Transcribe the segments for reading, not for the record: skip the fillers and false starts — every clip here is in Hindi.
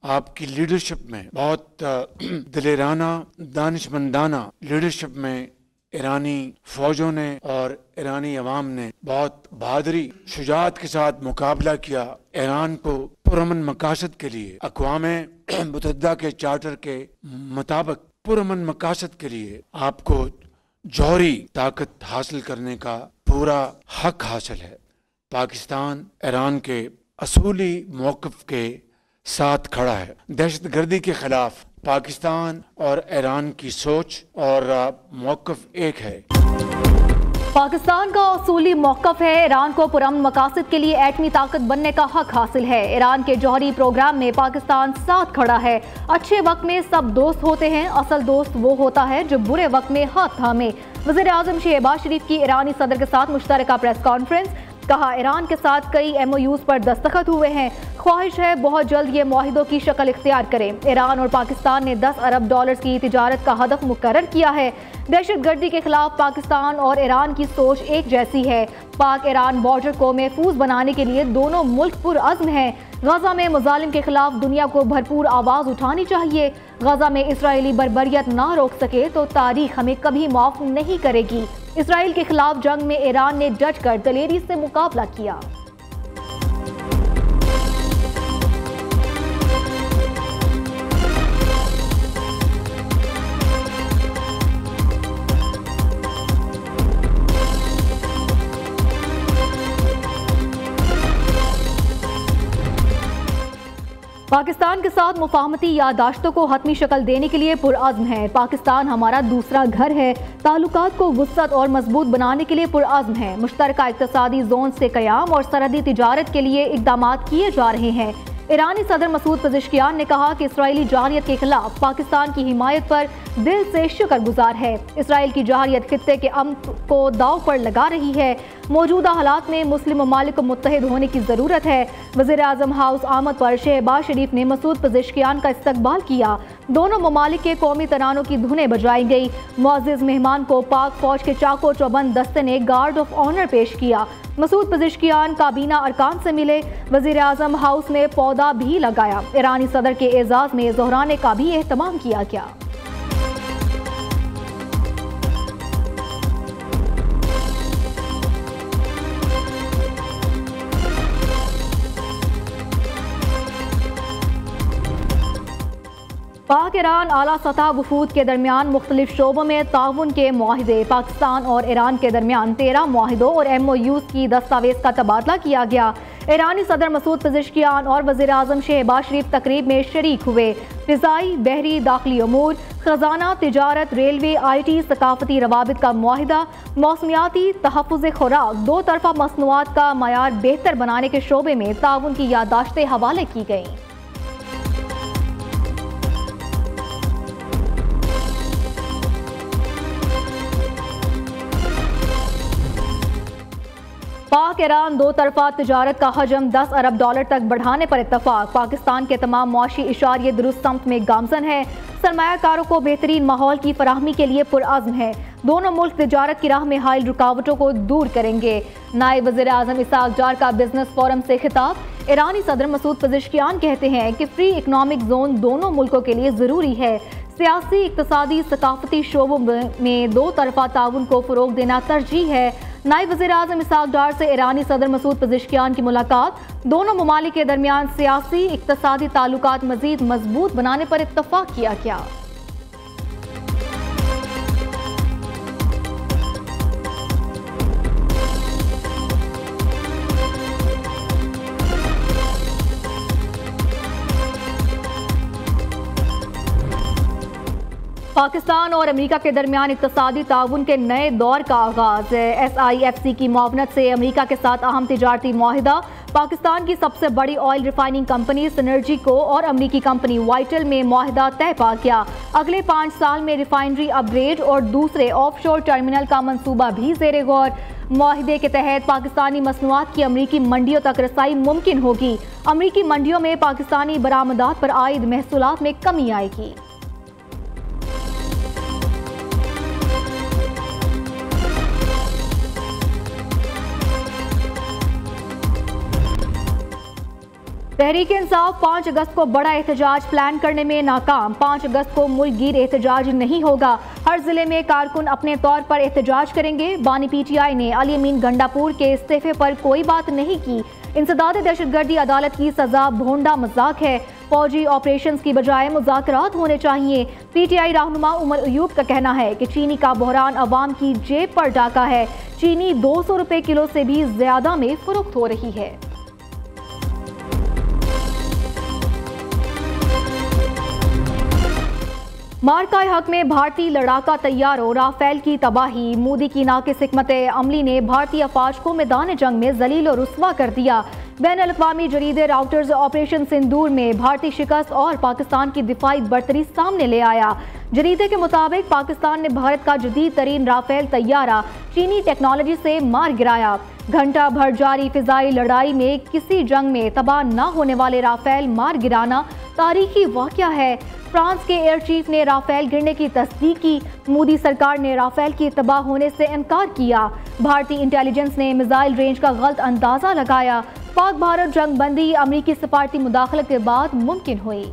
आपकी लीडरशिप में, बहुत दिलेराना दानिशमंदाना लीडरशिप में ईरानी फौजों ने और ईरानी अवाम ने बहुत बहादुरी शुजाअत के साथ मुकाबला किया। ईरान को पुरअमन मकासद के लिए अक़वाम मुत्तहिदा के चार्टर के मुताबिक पुरअमन मकासद के लिए आपको जौहरी ताकत हासिल करने का पूरा हक हासिल है। पाकिस्तान ईरान के असूली मौक़िफ़ के साथ खड़ा है। दहशतगर्दी के खिलाफ पाकिस्तान और ईरान की सोच और मौक़िफ़ एक है। पाकिस्तान का असूली मौक़िफ़ है, ईरान को पुरअमन मकासद के लिए एटमी ताकत बनने का हक हासिल है। ईरान के जौहरी प्रोग्राम में पाकिस्तान साथ खड़ा है। अच्छे वक्त में सब दोस्त होते हैं, असल दोस्त वो होता है जो बुरे वक्त में हाथ थामे। वज़ीर आज़म शहबाज शरीफ की ईरानी सदर के साथ मुश्तरका प्रेस कॉन्फ्रेंस। कहा, ईरान के साथ कई MOUs पर दस्तखत हुए हैं। ख्वाहिश है बहुत जल्द ये मुआहिदों की शक्ल इख्तियार करें। ईरान और पाकिस्तान ने 10 अरब डॉलर्स की तिजारत का हदफ मुकर्रर किया है। दहशतगर्दी के खिलाफ पाकिस्तान और ईरान की सोच एक जैसी है। पाक ईरान बॉर्डर को महफूज बनाने के लिए दोनों मुल्क पुरअज़्म हैं। गजा में मुजालिम के खिलाफ दुनिया को भरपूर आवाज़ उठानी चाहिए। गजा में इसराइली बर्बरियत ना रोक सके तो तारीख हमें कभी माफ़ नहीं करेगी। इसराइल के खिलाफ जंग में ईरान ने डट कर दलेरी से मुकाबला किया। पाकिस्तान के साथ मुफाहमती याददाश्तों को हतमी शक्ल देने के लिए पुरअज़्म है। पाकिस्तान हमारा दूसरा घर है। ताल्लुकात को वुसअत और मजबूत बनाने के लिए पुरअज़्म है। मुश्तरका इक़्तिसादी जोन से क़याम और सरहदी तिजारत के लिए इक़दाम किए जा रहे हैं। ईरानी सदर मसूद पेज़ेश्कियान ने कहा कि इसराइली जारियत के खिलाफ पाकिस्तान की हिमायत पर दिल से शुक्रगुजार है। इसराइल की जारियत खित्ते के अमन को दाव पर लगा रही है। मौजूदा हालात में मुस्लिम ममालिक को मुत्तहिद होने की ज़रूरत है। वज़ीर आज़म हाउस आमद पर शहबाज शरीफ ने मसूद पेज़ेश्कियान का इस्तकबाल किया। दोनों ममालिक के कौमी तरानों की धुनें बजाई गई। मुअज़्ज़िज़ मेहमान को पाक फौज के चाको चौबंद दस्ते ने गार्ड ऑफ ऑनर पेश किया। मसूद पेज़ेश्कियान काबीना अरकान से मिले। वज़ीर आज़म हाउस में पौधा भी लगाया। ईरानी सदर के एजाज़ में ज़ोहराने का भी एहतमाम किया गया। पाक ईरान आला सतह वफूद के दरमियान मुख्तलिफ शोबों में ताउन के मुआहिदे। पाकिस्तान और ईरान के दरमियान 13 मुआहिदों और MOUs की दस्तावेज का तबादला किया गया। ईरानी सदर मसूद पेज़ेश्कियान और वज़ीर आज़म शहबाज शरीफ तकरीब में शरीक हुए। फ़िज़ाई, बहरी, दाखिली अमूर, खजाना, तिजारत, रेलवे, IT, सकाफती रवाबित का मुआहिदा, मौसमियाती तहफ़्फ़ुज़ खुराक, दो तरफ़ा मसनूआत का मयार बेहतर बनाने के शोबे में ताउन की याददाश्तें हवाले की गईं। पाक ईरान दो तरफा तिजारत का हजम 10 अरब डॉलर तक बढ़ाने पर इत्तफाक। पाकिस्तान के तमाम मुआशी इशारे दुरुस्त समत में गामजन है। सरमायाकारों को बेहतरीन माहौल की फराहमी के लिए पुरअज़्म है। दोनों मुल्क तिजारत की राह में हाइल रुकावटों को दूर करेंगे। नायब वज़ीर आज़म इसहाक डार का बिजनेस फोरम से खिताब। ईरानी सदर मसूद पेज़ेश्कियान कहते हैं कि फ्री इकनॉमिक जोन दोनों मुल्कों के लिए ज़रूरी है। सियासी, इक़्तिसादी, सकाफती शोबों में दो तरफा ताउन को फ़रोग़ देना तरजीह है। नायब वज़ीर आज़म इसहाक डार से ईरानी सदर मसूद पेज़ेश्कियान की मुलाकात। दोनों ममालिक के दरमियान सियासी, इक़्तिसादी ताल्लुकात मज़ीद मजबूत बनाने पर इत्तफ़ाक़ किया गया। पाकिस्तान और अमेरिका के दरमियान इक़्तिसादी ताउन के नए दौर का आगाज़। SIFC की मुआवनत से अमेरिका के साथ अहम तिजारती मुआहिदा। पाकिस्तान की सबसे बड़ी ऑयल रिफाइनिंग कंपनी सिनर्जी को और अमेरिकी कंपनी वाइटल में मुआहिदा तय पा गया। अगले 5 साल में रिफाइनरी अपग्रेड और दूसरे ऑफशोर टर्मिनल का मंसूबा भी ज़ेरे गौर। मुआहिदे के तहत पाकिस्तानी मसनूआत की अमेरिकी मंडियों तक रसाई मुमकिन होगी। अमेरिकी मंडियों में पाकिस्तानी बरामदात पर आयद महसूलात में कमी आएगी। तहरीक इंसाफ 5 अगस्त को बड़ा एहतजाज प्लान करने में नाकाम। 5 अगस्त को मुल्क गिर एहतजाज नहीं होगा। हर जिले में कारकुन अपने तौर पर एहतजाज करेंगे। बानी PTI ने अली अमीन गंडापुर के इस्तीफे पर कोई बात नहीं की। इंसदाद दहशतगर्दी अदालत की सजा भोंडा मजाक है। फौजी ऑपरेशंस की बजाय मुज़ाकरात होने चाहिए। PTI रहनुमा उमर अयूब का कहना है कि चीनी का बहरान अवाम की जेब पर डाका है। चीनी 200 रुपए किलो से भी ज्यादा में फरोख्त हो रही है। मार्काए हक में भारतीय लड़ाका तैयारों राफेल की तबाही। मोदी की नाकिस हिकमत अमली ने भारतीय अफवाज को मैदान जंग में जलील और रुस्वा कर दिया। बैन अल-अक़वामी जरीदे राउटर्स ऑपरेशन सिंदूर में भारतीय शिकस्त और पाकिस्तान की दिफाई बर्तरी सामने ले आया। जरीदे के मुताबिक पाकिस्तान ने भारत का जदीद तरीन राफेल तैयारा चीनी टेक्नोलॉजी से मार गिराया। घंटा भर जारी फिजाई लड़ाई में किसी जंग में तबाह न होने वाले राफेल मार गिराना तारीखी वाक़या है। फ्रांस के एयर चीफ ने राफेल गिरने की तस्दीक की। मोदी सरकार ने राफेल की तबाह होने से इनकार किया। भारतीय इंटेलिजेंस ने मिसाइल रेंज का गलत अंदाजा लगाया। पाक भारत जंग बंदी अमरीकी सफारती मुदाखलत के बाद मुमकिन हुई।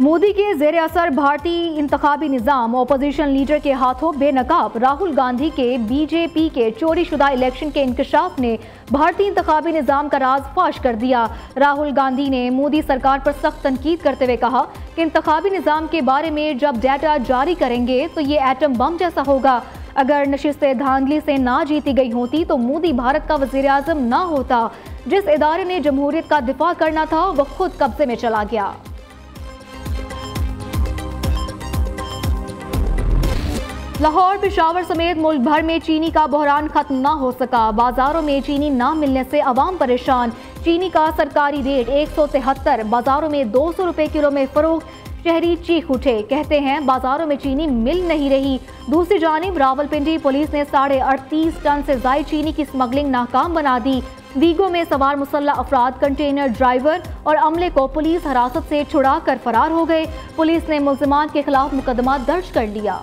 मोदी के जेर असर भारतीय इंतखाबी निज़ाम अपोजिशन लीडर के हाथों बेनकाब। राहुल गांधी के BJP के चोरी शुदा इलेक्शन के इंकशाफ ने भारतीय इंतखाबी निज़ाम का राज फाश कर दिया। राहुल गांधी ने मोदी सरकार पर सख्त तनकीद करते हुए कहा कि इंतखाबी निज़ाम के बारे में जब डाटा जारी करेंगे तो ये एटम बम जैसा होगा। अगर नशिस्तें धांधली से ना जीती गई होती तो मोदी भारत का वज़ीर आज़म ना होता। जिस इदारे ने जमहूरियत का दिफा करना था वह खुद कब्जे में चला गया। लाहौर पेशावर समेत मुल्क भर में चीनी का बहरान खत्म न हो सका। बाजारों में चीनी न मिलने से अवाम परेशान। चीनी का सरकारी रेट 173, बाजारों में 200 रुपए किलो में फरोख्त। शहरी चीख उठे, कहते हैं बाजारों में चीनी मिल नहीं रही। दूसरी जानिब रावलपिंडी पुलिस ने 38.5 टन से ज्यादा चीनी की स्मगलिंग नाकाम बना दी। वीगो में सवार मुसल्ला अफराद कंटेनर ड्राइवर और अमले को पुलिस हिरासत से छुड़ा कर फरार हो गए। पुलिस ने मुल्जिमान के खिलाफ मुकदमा दर्ज कर लिया।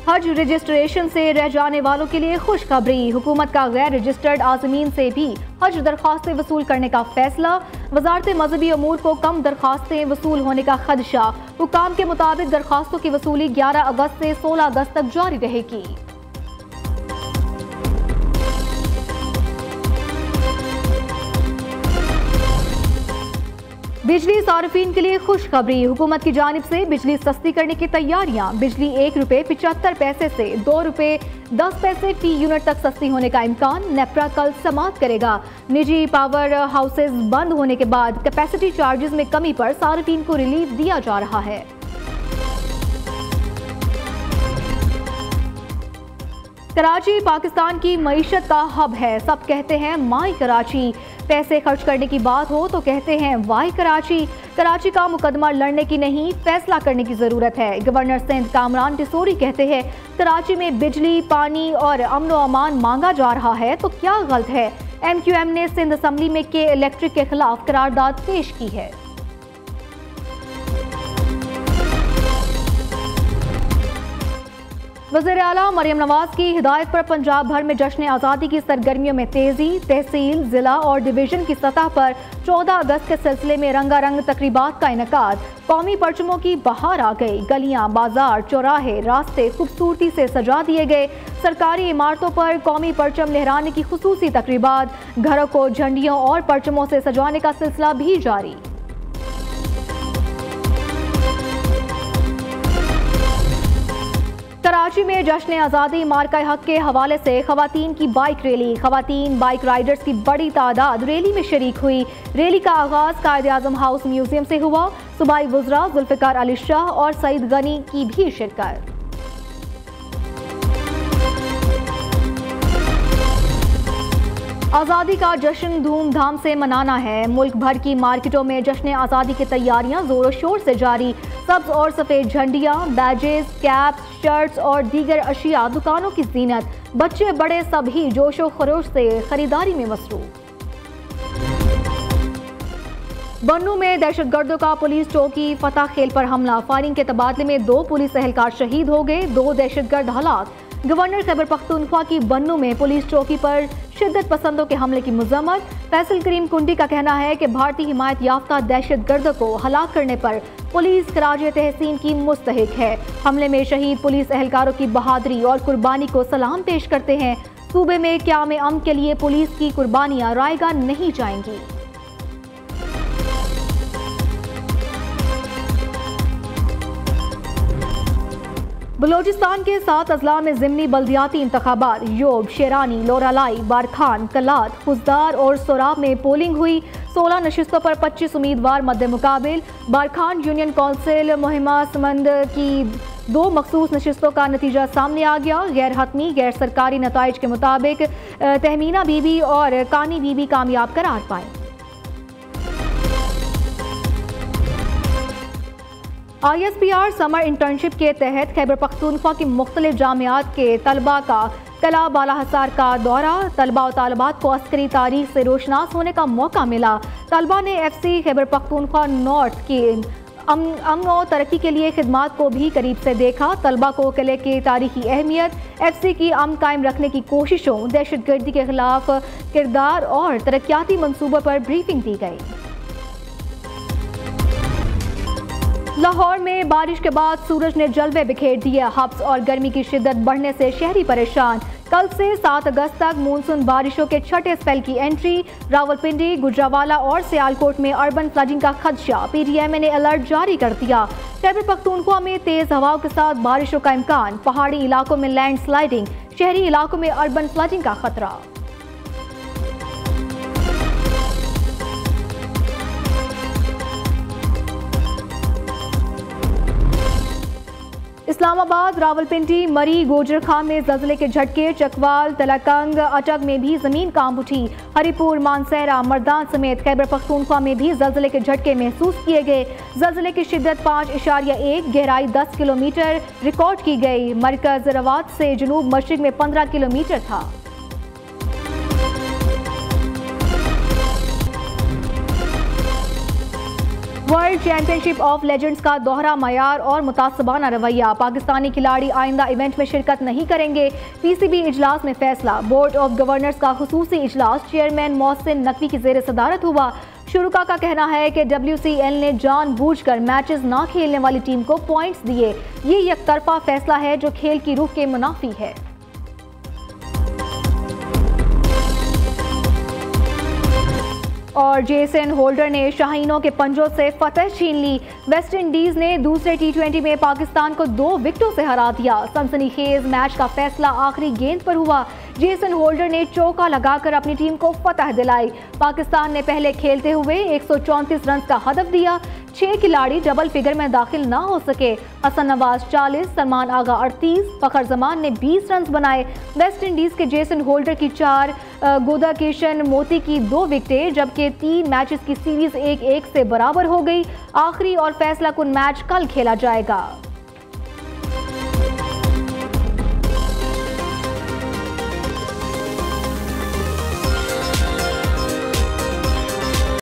हज रजिस्ट्रेशन से रह जाने वालों के लिए खुशखबरी। हुकूमत का गैर रजिस्टर्ड आज़मीन से भी हज दरख्वास्तें वसूल करने का फैसला। वजारत मजहबी अमूर को कम दरख्वास्तें वसूल होने का खदशा। हुकाम के मुताबिक दरख्वास्तों की वसूली 11 अगस्त से 16 अगस्त तक जारी रहेगी। बिजली सार्फिन के लिए खुशखबरी। हुकूमत की जानिब से बिजली सस्ती करने की तैयारियां। बिजली 1 रुपये 75 पैसे से 2 रुपये 10 पैसे फी यूनिट तक सस्ती होने का इम्कान। नेपरा कल समाप्त करेगा। निजी पावर हाउसेज बंद होने के बाद कैपेसिटी चार्जेस में कमी पर सार्फिन को रिलीफ दिया जा रहा है। कराची पाकिस्तान की मईशत का हब है। सब कहते हैं माई कराची। पैसे खर्च करने की बात हो तो कहते हैं वाई कराची। कराची का मुकदमा लड़ने की नहीं, फैसला करने की जरूरत है। गवर्नर सिंध कामरान टिसोरी कहते हैं कराची में बिजली, पानी और अमन व अमान मांगा जा रहा है तो क्या गलत है। MQM ने सिंध असम्बली में के इलेक्ट्रिक के खिलाफ करारदाद पेश की है। वज़ीर आला मरियम नवाज की हिदायत पर पंजाब भर में जश्न आज़ादी की सरगर्मियों में तेजी। तहसील, जिला और डिवीजन की सतह पर 14 अगस्त के सिलसिले में रंगारंग तकरीबात का इनेकाद। कौमी परचमों की बहार आ गई। गलियां, बाजार, चौराहे, रास्ते खूबसूरती से सजा दिए गए। सरकारी इमारतों पर कौमी परचम लहराने की खुसूसी तकरीबात। घरों को झंडियों और परचमों से सजाने का सिलसिला भी जारी। कराची में जश्न आज़ादी मार्का हक के हवाले से खवातीन की बाइक रैली। खवातीन बाइक राइडर्स की बड़ी तादाद रैली में शरीक हुई। रैली का आगाज कायदे आज़म हाउस म्यूजियम से हुआ। सूबाई वज़रा जुल्फ़िकार अली शाह और सईद गनी की भी शिरकत। आज़ादी का जश्न धूमधाम से मनाना है। मुल्क भर की मार्केटों में जश्न आज़ादी की तैयारियां जोरों शोर से जारी। सब्ज और सफ़ेद झंडियां, बैजेस, कैप्स, शर्ट्स और दीगर अशिया दुकानों की जीनत। बच्चे बड़े सभी जोशो खरोश से खरीदारी में मसरूफ। बन्नू में दहशतगर्दों का पुलिस चौकी फतह खेल पर हमला। फायरिंग के तबादले में 2 पुलिस एहलकार शहीद हो गए। 2 दहशतगर्द हालात। गवर्नर खैबर पख्तूनख्वा की बन्नू में पुलिस चौकी पर शिद्दत पसंदों के हमले की मजम्मत। फैसल करीम कुंडी का कहना है कि भारतीय हिमायत याफ्ता दहशतगर्दों को हलाक करने पर पुलिस खराज तहसीन की मुस्तहिक है। हमले में शहीद पुलिस एहलकारों की बहादुरी और कुर्बानी को सलाम पेश करते हैं। सूबे में क़याम अमन के लिए पुलिस की कुर्बानियां रायगा नहीं जाएंगी। बलोचिस्तान के 7 अजला में ज़िमनी बल्दियाती इंतखाबात योब, शेरानी, लोरालाई, बारखान, कलात, खुजदार और सोराब में पोलिंग हुई। 16 नशिस्तों पर 25 उम्मीदवार मद्दे मुकाबिल। बारखान यूनियन कौंसिल मुहिमा समंद की 2 मखसूस नशिस्तों का नतीजा सामने आ गया। गैर हतमी गैर सरकारी नताइज के मुताबिक तहमीना बीबी और कानी बीबी कामयाब करार पाए। ISPR समर इंटर्नशिप के तहत खैबर पख्तूनख्वा की मुख्तलिफ जामियात के तलबा का कला बाला हसार का दौरा। तलबा और तालबात को अस्करी तारीख से रोशनास होने का मौका मिला। तलबा ने FC खैबर पख्तूनख्वा नॉर्थ की अमन और तरक्की के लिए खिदमात को भी करीब से देखा। तलबा को किले की तारीखी अहमियत, FC की अमन कायम रखने की कोशिशों, दहशतगर्दी के खिलाफ किरदार और तरक्याती मनसूबों पर ब्रीफिंग दी गई। लाहौर में बारिश के बाद सूरज ने जलवे बिखेर दिए। हब्स और गर्मी की शिद्दत बढ़ने से शहरी परेशान। कल से 7 अगस्त तक मानसून बारिशों के छठे स्पेल की एंट्री। रावलपिंडी, गुजरावाला और सियालकोट में अर्बन फ्लडिंग का खदशा। PTMA ने अलर्ट जारी कर दिया। खैबर पख्तूनख्वा में तेज हवाओं के साथ बारिशों का इम्कान। पहाड़ी इलाकों में लैंड स्लाइडिंग, शहरी इलाकों में अर्बन फ्लडिंग का खतरा। इस्लामाबाद, रावलपिंडी, मरी, गोजर खान में ज़लज़ले के झटके। चकवाल, तलाकंग, अटक में भी ज़मीन कांप उठी। हरिपुर, मानसहरा, मर्दान समेत खैबर पख्तूनख्वा में भी ज़लज़ले के झटके महसूस किए गए। ज़लज़ले की शिद्दत 5.1, गहराई 10 किलोमीटर रिकॉर्ड की गई। मरकज़ रवात से जनूब मशरिक में 15 किलोमीटर था। वर्ल्ड चैंपियनशिप ऑफ लेजेंड्स का दोहरा मयार और मुतासबाना रवैया। पाकिस्तानी खिलाड़ी आइंदा इवेंट में शिरकत नहीं करेंगे। PCB इजलास में फैसला। बोर्ड ऑफ गवर्नर्स का खुसूसी इजलास चेयरमैन मोहसिन नकवी की ज़ेर सदारत हुआ। शुरुका का कहना है कि WCL ने जानबूझकर मैचेस ना खेलने वाली टीम को पॉइंट्स दिए। ये एकतरफा फैसला है जो खेल की रूह के मुनाफी है। और जेसन होल्डर ने शाहीनों के पंजों से फतह छीन ली। वेस्ट इंडीज ने दूसरे T20 में पाकिस्तान को 2 विकेटों से हरा दिया। सनसनीखेज मैच का फैसला आखिरी गेंद पर हुआ। जेसन होल्डर ने चौका लगाकर अपनी टीम को फतह दिलाई। पाकिस्तान ने पहले खेलते हुए 134 रन का हदफ दिया। 6 खिलाड़ी डबल फिगर में दाखिल ना हो सके। हसन नवाज 40, सलमान आगा 38, फखर जमान ने 20 रन बनाए। वेस्ट इंडीज के जेसन होल्डर की 4, गोदा किशन मोती की 2 विकेटें, जबकि 3 मैचेस की सीरीज 1-1 से बराबर हो गई। आखिरी और फैसला कुन मैच कल खेला जाएगा।